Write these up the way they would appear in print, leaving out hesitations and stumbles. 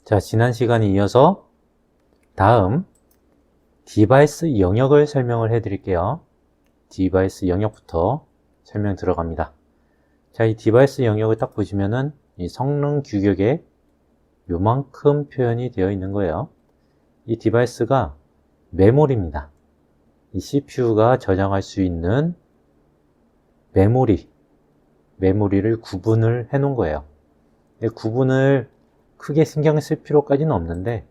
자, 지난 시간에 이어서 다음 디바이스 영역을 설명을 해 드릴게요. 디바이스 영역부터 설명 들어갑니다. 자, 이 디바이스 영역을 딱 보시면은 이 성능 규격에 요만큼 표현이 되어 있는 거예요. 이 디바이스가 메모리입니다. 이 CPU가 저장할 수 있는 메모리를 구분을 해 놓은 거예요. 구분을 크게 신경 쓸 필요까지는 없는데,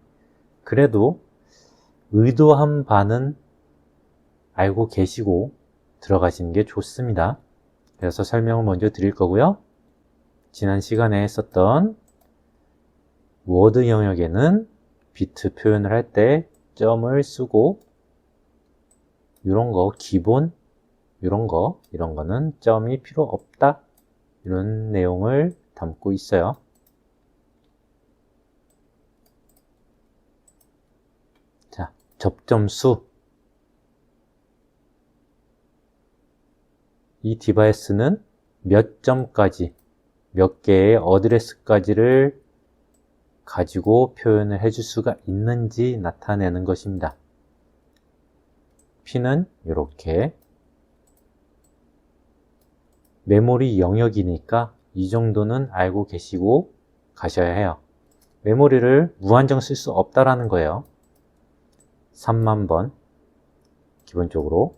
그래도 의도한 바는 알고 계시고 들어가시는 게 좋습니다. 그래서 설명을 먼저 드릴 거고요. 지난 시간에 했었던 워드 영역에는 비트 표현을 할 때 점을 쓰고, 이런 거 기본, 이런 거는 점이 필요 없다, 이런 내용을 담고 있어요. 자, 접점수. 이 디바이스는 몇 점까지, 몇 개의 어드레스까지를 가지고 표현을 해줄 수가 있는지 나타내는 것입니다. P는 이렇게 메모리 영역이니까 이 정도는 알고 계시고 가셔야 해요. 메모리를 무한정 쓸 수 없다라는 거예요. 3만 번 기본적으로.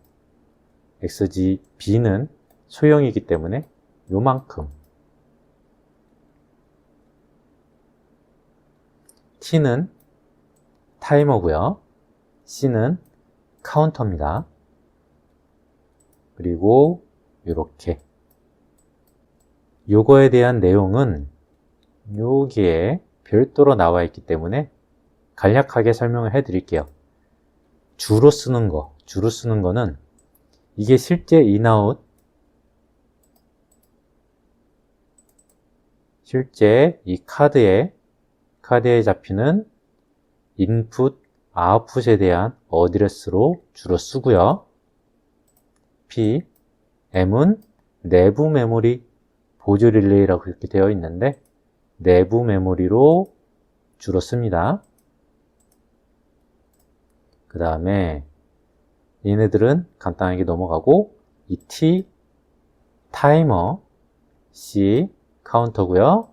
XGB는 소형이기 때문에 요만큼. T는 타이머고요. C는 카운터입니다. 그리고 이렇게 요거에 대한 내용은 여기에 별도로 나와 있기 때문에 간략하게 설명을 해 드릴게요. 주로 쓰는 거는 이게 실제 인아웃, 실제 이 카드에 잡히는 인풋, 아웃풋에 대한 어드레스로 주로 쓰고요. P, M은 내부 메모리 보조 릴레이라고 이렇게 되어 있는데 내부 메모리로 주로 씁니다. 그 다음에 얘네들은 간단하게 넘어가고, 이 T, 타이머, C, 카운터고요.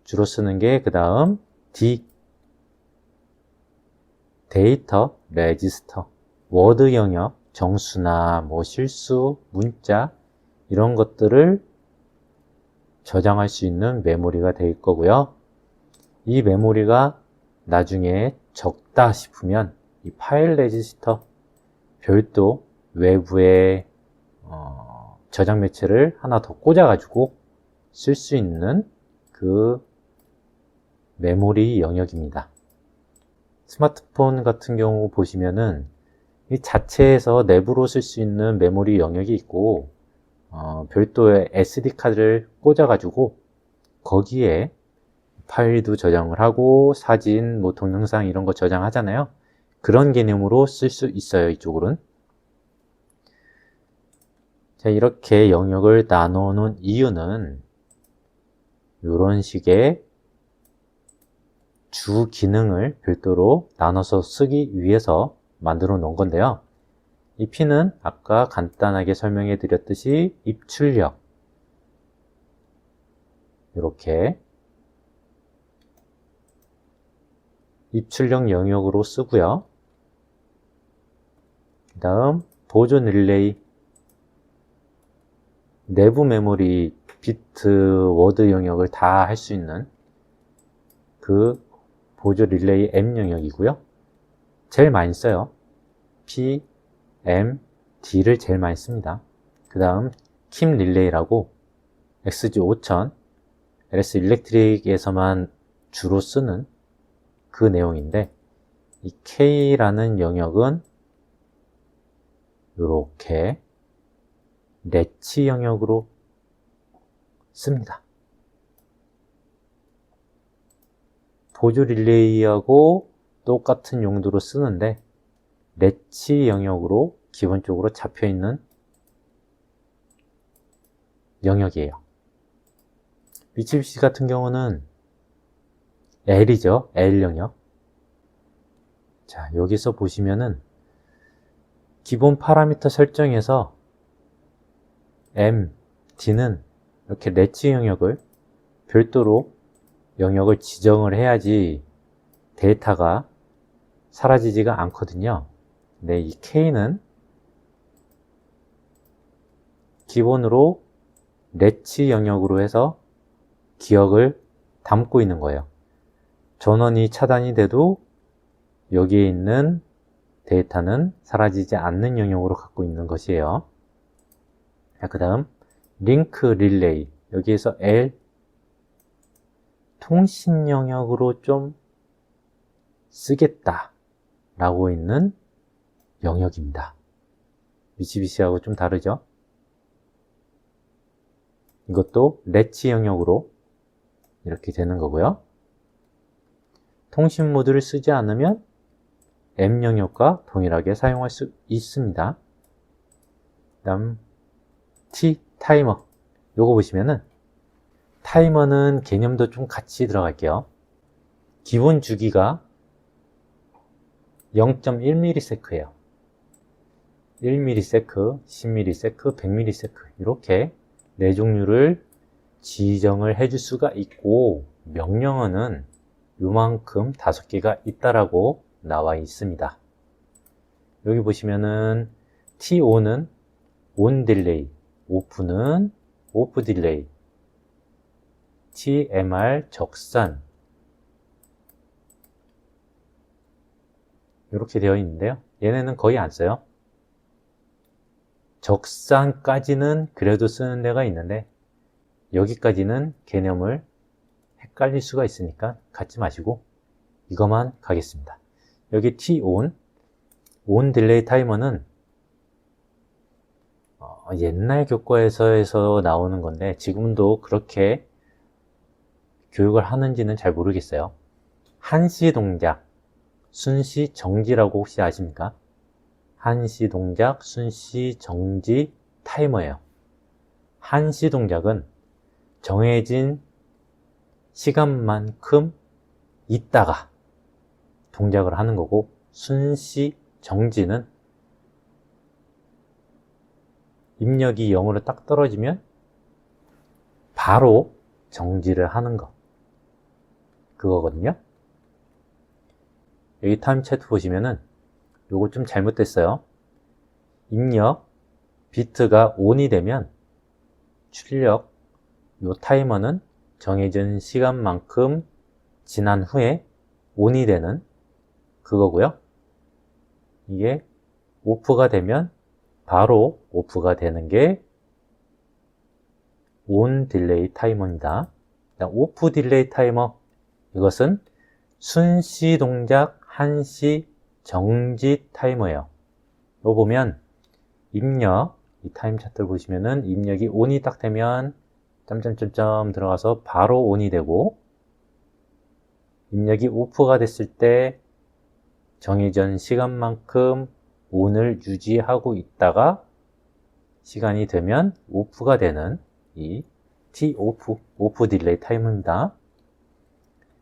주로 쓰는 게 그 다음 D, 데이터, 레지스터, 워드 영역, 정수나 뭐 실수, 문자 이런 것들을 저장할 수 있는 메모리가 될 거고요. 이 메모리가 나중에 적다 싶으면 이 파일 레지스터, 별도 외부에 저장 매체를 하나 더 꽂아가지고 쓸 수 있는 그 메모리 영역입니다. 스마트폰 같은 경우 보시면은 이 자체에서 내부로 쓸 수 있는 메모리 영역이 있고, 별도의 SD 카드를 꽂아가지고 거기에 파일도 저장을 하고 사진, 뭐 동영상 이런 거 저장하잖아요. 그런 개념으로 쓸 수 있어요, 이쪽으로는. 자, 이렇게 영역을 나눠 놓은 이유는 이런 식의 주 기능을 별도로 나눠서 쓰기 위해서 만들어 놓은 건데요. 이 P는 아까 간단하게 설명해 드렸듯이 입출력, 이렇게 입출력 영역으로 쓰고요. 그 다음 보존 릴레이, 내부 메모리 비트 워드 영역을 다 할 수 있는 그 보조 릴레이 M 영역이고요. 제일 많이 써요. P, M, D를 제일 많이 씁니다. 그 다음 킴 릴레이라고 XG5000, LS 일렉트릭에서만 주로 쓰는 그 내용인데, 이 K라는 영역은 이렇게 레치 영역으로 씁니다. 보조 릴레이하고 똑같은 용도로 쓰는데 레치 영역으로 기본적으로 잡혀 있는 영역이에요. 미츠비시 같은 경우는 L이죠. L 영역. 자, 여기서 보시면은 기본 파라미터 설정에서 M, D는 이렇게 렛츠 영역을 별도로 영역을 지정을 해야지 데이터가 사라지지가 않거든요. 근데 이 K는 기본으로 렛츠 영역으로 해서 기억을 담고 있는 거예요. 전원이 차단이 돼도 여기에 있는 데이터는 사라지지 않는 영역으로 갖고 있는 것이에요. 자, 그 다음 링크 릴레이, 여기에서 L 통신 영역으로 좀 쓰겠다 라고 있는 영역입니다. 미쓰비시하고 좀 다르죠? 이것도 렛츠 영역으로 이렇게 되는 거고요. 통신 모드를 쓰지 않으면 M 영역과 동일하게 사용할 수 있습니다. 그 다음 T 타이머, 요거 보시면은 타이머는 개념도 좀 같이 들어갈게요. 기본 주기가 0.1ms예요. 1ms, 10ms, 100ms 이렇게 네 종류를 지정을 해줄 수가 있고, 명령어는 요만큼 5개가 있다라고 나와 있습니다. 여기 보시면은 TO는 ON 딜레이, OFF는 OFF 딜레이, TMR 적산 이렇게 되어 있는데요. 얘네는 거의 안 써요. 적산까지는 그래도 쓰는 데가 있는데 여기까지는 개념을 헷갈릴 수가 있으니까 갖지 마시고 이것만 가겠습니다. 여기 TON, ON 딜레이 타이머는 옛날 교과에서 나오는 건데 지금도 그렇게 교육을 하는지는 잘 모르겠어요. 한시 동작, 순시 정지라고 혹시 아십니까? 한시 동작, 순시 정지 타이머예요. 한시 동작은 정해진 시간만큼 있다가 동작을 하는 거고, 순시 정지는 입력이 0으로 딱 떨어지면 바로 정지를 하는 거, 그거거든요. 여기 타임 차트 보시면은 요거 좀 잘못됐어요. 입력 비트가 ON이 되면 출력 요 타이머는 정해진 시간만큼 지난 후에 ON이 되는 그거고요. 이게 OFF가 되면 바로 OFF가 되는 게 ON 딜레이 타이머입니다. OFF 딜레이 타이머, 이것은 순시 동작 한시 정지 타이머예요. 이거 보면 입력, 이 타임 차트를 보시면은 입력이 ON이 딱 되면 점점점점 들어가서 바로 ON이 되고, 입력이 OFF가 됐을 때 정해진 시간만큼 ON을 유지하고 있다가 시간이 되면 OFF가 되는 이 TOFF, OFF 딜레이 타이머입니다.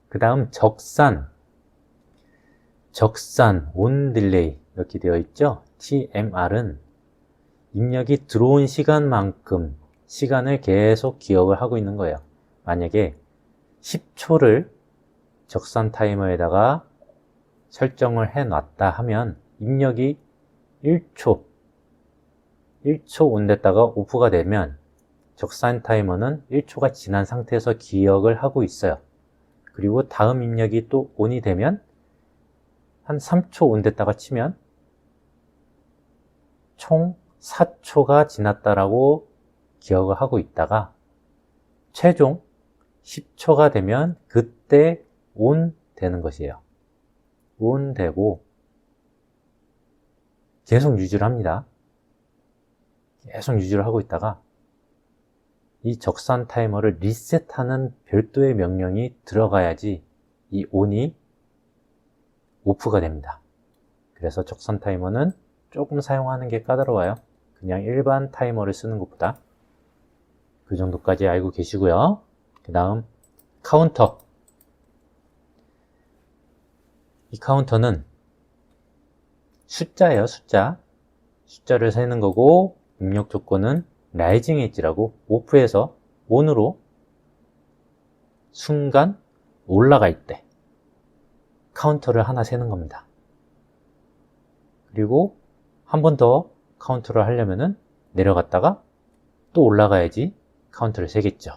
그 다음 적산, ON 딜레이 이렇게 되어 있죠. TMR은 입력이 들어온 시간만큼 시간을 계속 기억을 하고 있는 거예요. 만약에 10초를 적산 타이머에다가 설정을 해 놨다 하면 입력이 1초 온 됐다가 오프가 되면 적산 타이머는 1초가 지난 상태에서 기억을 하고 있어요. 그리고 다음 입력이 또 ON이 되면 한 3초 온 됐다가 치면 총 4초가 지났다라고 기억을 하고 있다가 최종 10초가 되면 그때 ON 되는 것이에요. ON 되고 계속 유지를 합니다. 계속 유지를 하고 있다가 이 적산 타이머를 리셋하는 별도의 명령이 들어가야지 이 ON이 OFF가 됩니다. 그래서 적산 타이머는 조금 사용하는 게 까다로워요. 그냥 일반 타이머를 쓰는 것보다. 그 정도까지 알고 계시고요. 그 다음 카운터. 이 카운터는 숫자예요, 숫자. 숫자를 세는 거고, 입력 조건은 라이징 엣지라고 오프에서 온으로 순간 올라갈 때 카운터를 하나 세는 겁니다. 그리고 한 번 더 카운터를 하려면은 내려갔다가 또 올라가야지 카운터를 세겠죠.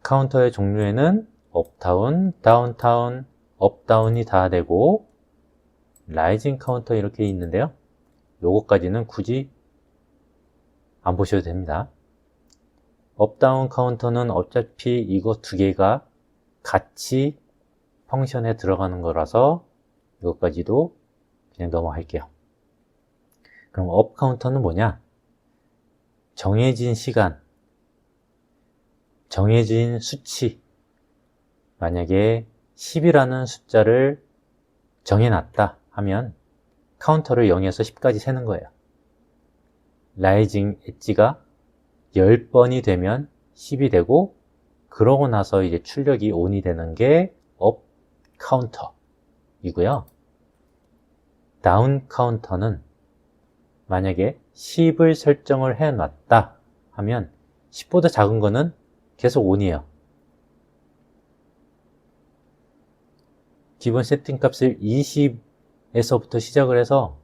카운터의 종류에는 업다운, 다운타운, 업다운이 다 되고 라이징 카운터 이렇게 있는데요. 요거까지는 굳이 안 보셔도 됩니다. 업다운 카운터는 어차피 이거 두 개가 같이 펑션에 들어가는 거라서 이것까지도 그냥 넘어갈게요. 그럼 업 카운터는 뭐냐? 정해진 시간, 정해진 수치, 만약에 10이라는 숫자를 정해놨다 하면 카운터를 0에서 10까지 세는 거예요. 라이징 엣지가 10번이 되면 10이 되고, 그러고 나서 이제 출력이 ON이 되는 게 업 카운터이고요. 다운 카운터는 만약에 10을 설정을 해놨다 하면 10보다 작은 거는 계속 ON이에요. 기본 세팅 값을 20에서부터 시작을 해서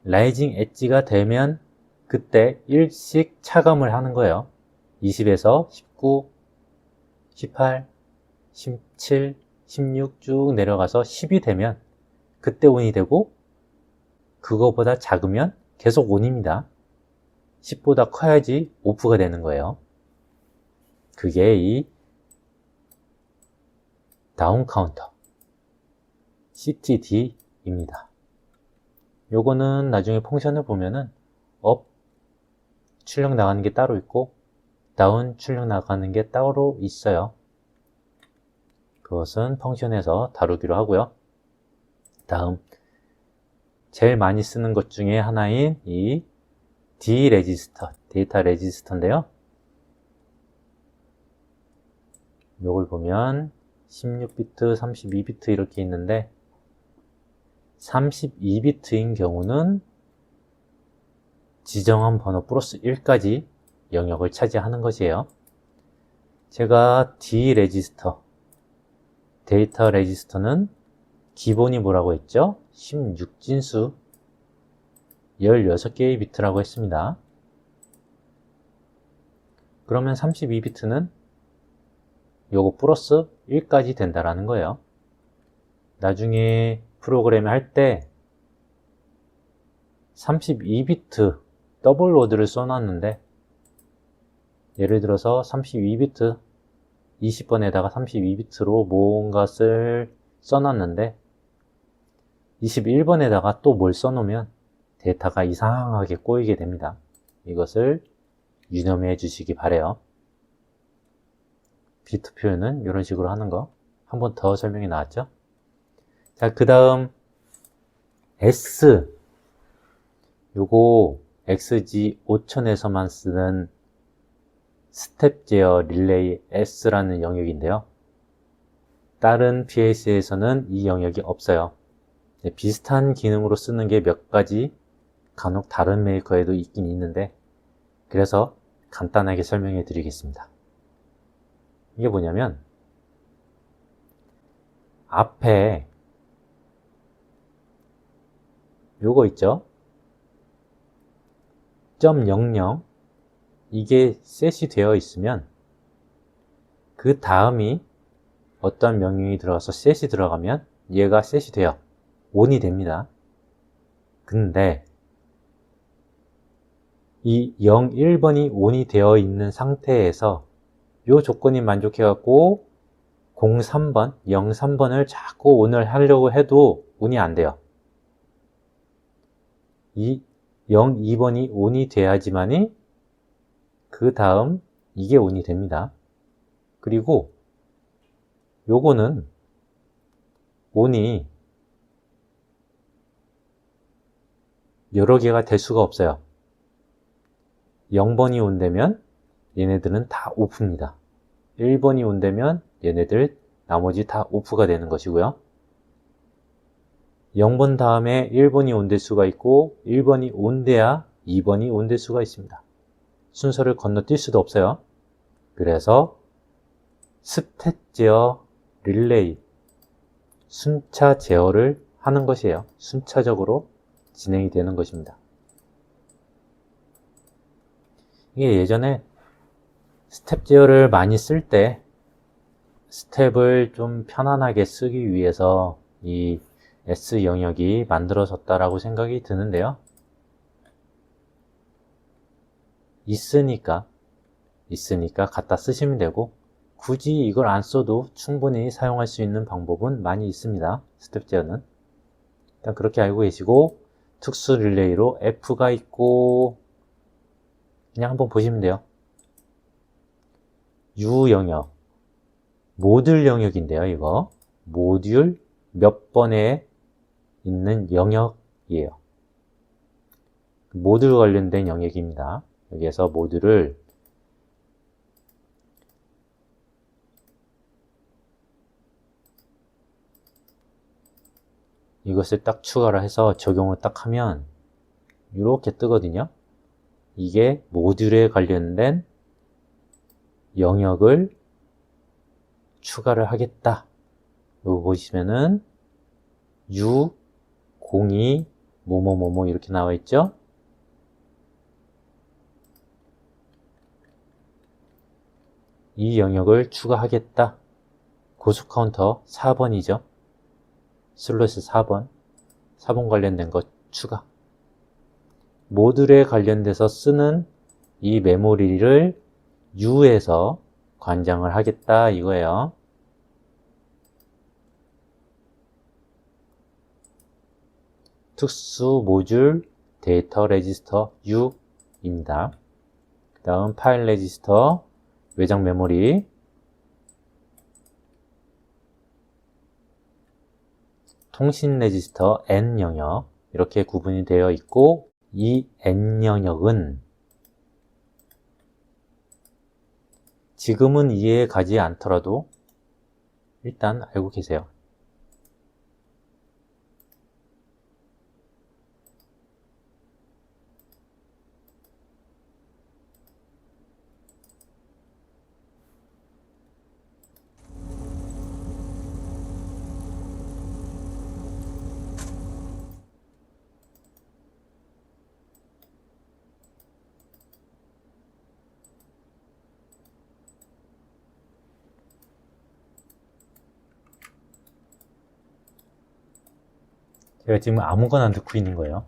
라이징 엣지가 되면 그때 1씩 차감을 하는 거예요. 20에서 19, 18, 17, 16 쭉 내려가서 10이 되면 그때 ON이 되고, 그거보다 작으면 계속 ON입니다. 10보다 커야지 오프가 되는 거예요. 그게 이 다운 카운터 CTD입니다. 요거는 나중에 펑션을 보면은 업 출력 나가는 게 따로 있고 다운 출력 나가는 게 따로 있어요. 그것은 펑션에서 다루기로 하고요. 다음 제일 많이 쓰는 것 중에 하나인 이 D 레지스터, 데이터 레지스터인데요. 요걸 보면 16비트, 32비트 이렇게 있는데 32비트인 경우는 지정한 번호 플러스 1까지 영역을 차지하는 것이에요. 제가 D 레지스터, 데이터 레지스터는 기본이 뭐라고 했죠? 16진수 16개의 비트라고 했습니다. 그러면 32비트는 요거 플러스 1까지 된다라는 거예요. 나중에 프로그램을 할 때 32비트 더블 로드를 써놨는데, 예를 들어서 32비트 20번에다가 32비트로 모은 것을 써놨는데 21번에다가 또 뭘 써놓으면 데이터가 이상하게 꼬이게 됩니다. 이것을 유념해 주시기 바래요. 비트 표현은 이런 식으로 하는 거 한 번 더 설명이 나왔죠. 자, 그 다음 S, 요거 XG 5000에서만 쓰는 스텝 제어 릴레이 S라는 영역인데요. 다른 PLC에서는 이 영역이 없어요. 비슷한 기능으로 쓰는 게 몇 가지 간혹 다른 메이커에도 있긴 있는데, 그래서 간단하게 설명해 드리겠습니다. 이게 뭐냐면 앞에 요거 있죠? .00 이게 셋이 되어 있으면 그 다음이 어떤 명령이 들어가서 셋이 들어가면 얘가 셋이 돼요. ON이 됩니다. 근데 이 0, 1번이 ON이 되어 있는 상태에서 요 조건이 만족해 갖고 03번, 03번을 자꾸 ON을 하려고 해도 ON이 안 돼요. 이 0, 2번이 ON이 돼야지만이 그 다음 이게 ON이 됩니다. 그리고 요거는 ON이 여러 개가 될 수가 없어요. 0번이 ON 되면 얘네들은 다 오프입니다. 1번이 ON 되면 얘네들 나머지 다 오프가 되는 것이고요. 0번 다음에 1번이 온 대수가 있고 1번이 온 대야 2번이 온 대수가 있습니다. 순서를 건너뛸 수도 없어요. 그래서 스탯 제어 릴레이 순차 제어를 하는 것이에요. 순차적으로 진행이 되는 것입니다. 이게 예전에 스텝 제어를 많이 쓸 때 스텝을 좀 편안하게 쓰기 위해서 이 S 영역이 만들어졌다라고 생각이 드는데요. 있으니까 갖다 쓰시면 되고, 굳이 이걸 안 써도 충분히 사용할 수 있는 방법은 많이 있습니다. 스텝 제어는. 일단 그렇게 알고 계시고, 특수 릴레이로 F가 있고, 그냥 한번 보시면 돼요. U 영역, 모듈 영역인데요, 이거. 모듈 몇 번에 있는 영역이에요. 모듈 관련된 영역입니다. 여기에서 모듈을 이것을 딱 추가를 해서 적용을 딱 하면 이렇게 뜨거든요. 이게 모듈에 관련된 영역을 추가를 하겠다. 여기 보시면은 U02 뭐뭐뭐뭐 이렇게 나와 있죠. 이 영역을 추가하겠다. 고속 카운터 4번이죠. 슬롯이 4번 관련된 것 추가. 모듈에 관련돼서 쓰는 이 메모리를 U에서 관장을 하겠다 이거예요. 특수 모듈 데이터 레지스터 U입니다. 그 다음 파일 레지스터 외장 메모리, 통신 레지스터 N 영역 이렇게 구분이 되어 있고, 이 N 영역은 지금은 이해 가지 않더라도 일단 알고 계세요. 제가 지금 아무거나 넣고 있는 거예요.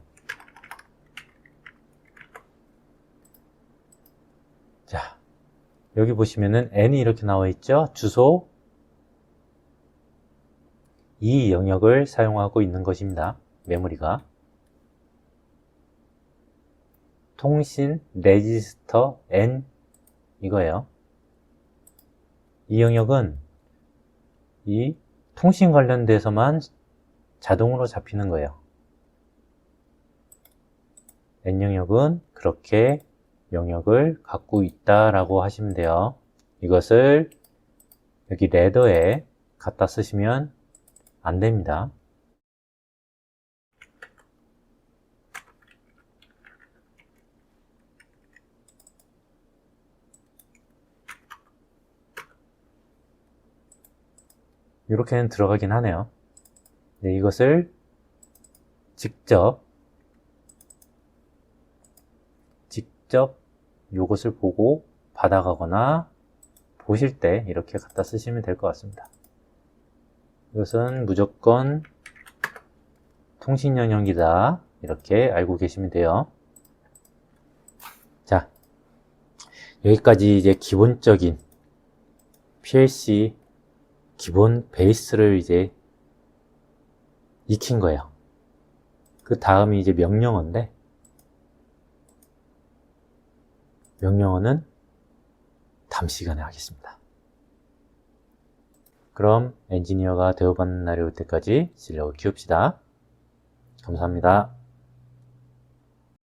자, 여기 보시면은 N이 이렇게 나와 있죠. 주소 이 영역을 사용하고 있는 것입니다. 메모리가. 통신 레지스터 N 이거예요. 이 영역은 이 통신 관련돼서만 자동으로 잡히는 거예요. N 영역은 그렇게 영역을 갖고 있다라고 하시면 돼요. 이것을 여기 레더에 갖다 쓰시면 안 됩니다. 이렇게는 들어가긴 하네요. 네, 이것을 직접 이것을 보고 받아가거나 보실 때 이렇게 갖다 쓰시면 될 것 같습니다. 이것은 무조건 통신 영역이다. 이렇게 알고 계시면 돼요. 자, 여기까지 이제 기본적인 PLC 기본 베이스를 이제 익힌 거예요. 그 다음이 이제 명령어인데, 명령어는 다음 시간에 하겠습니다. 그럼 엔지니어가 되어받는 날이 올 때까지 실력을 키웁시다. 감사합니다.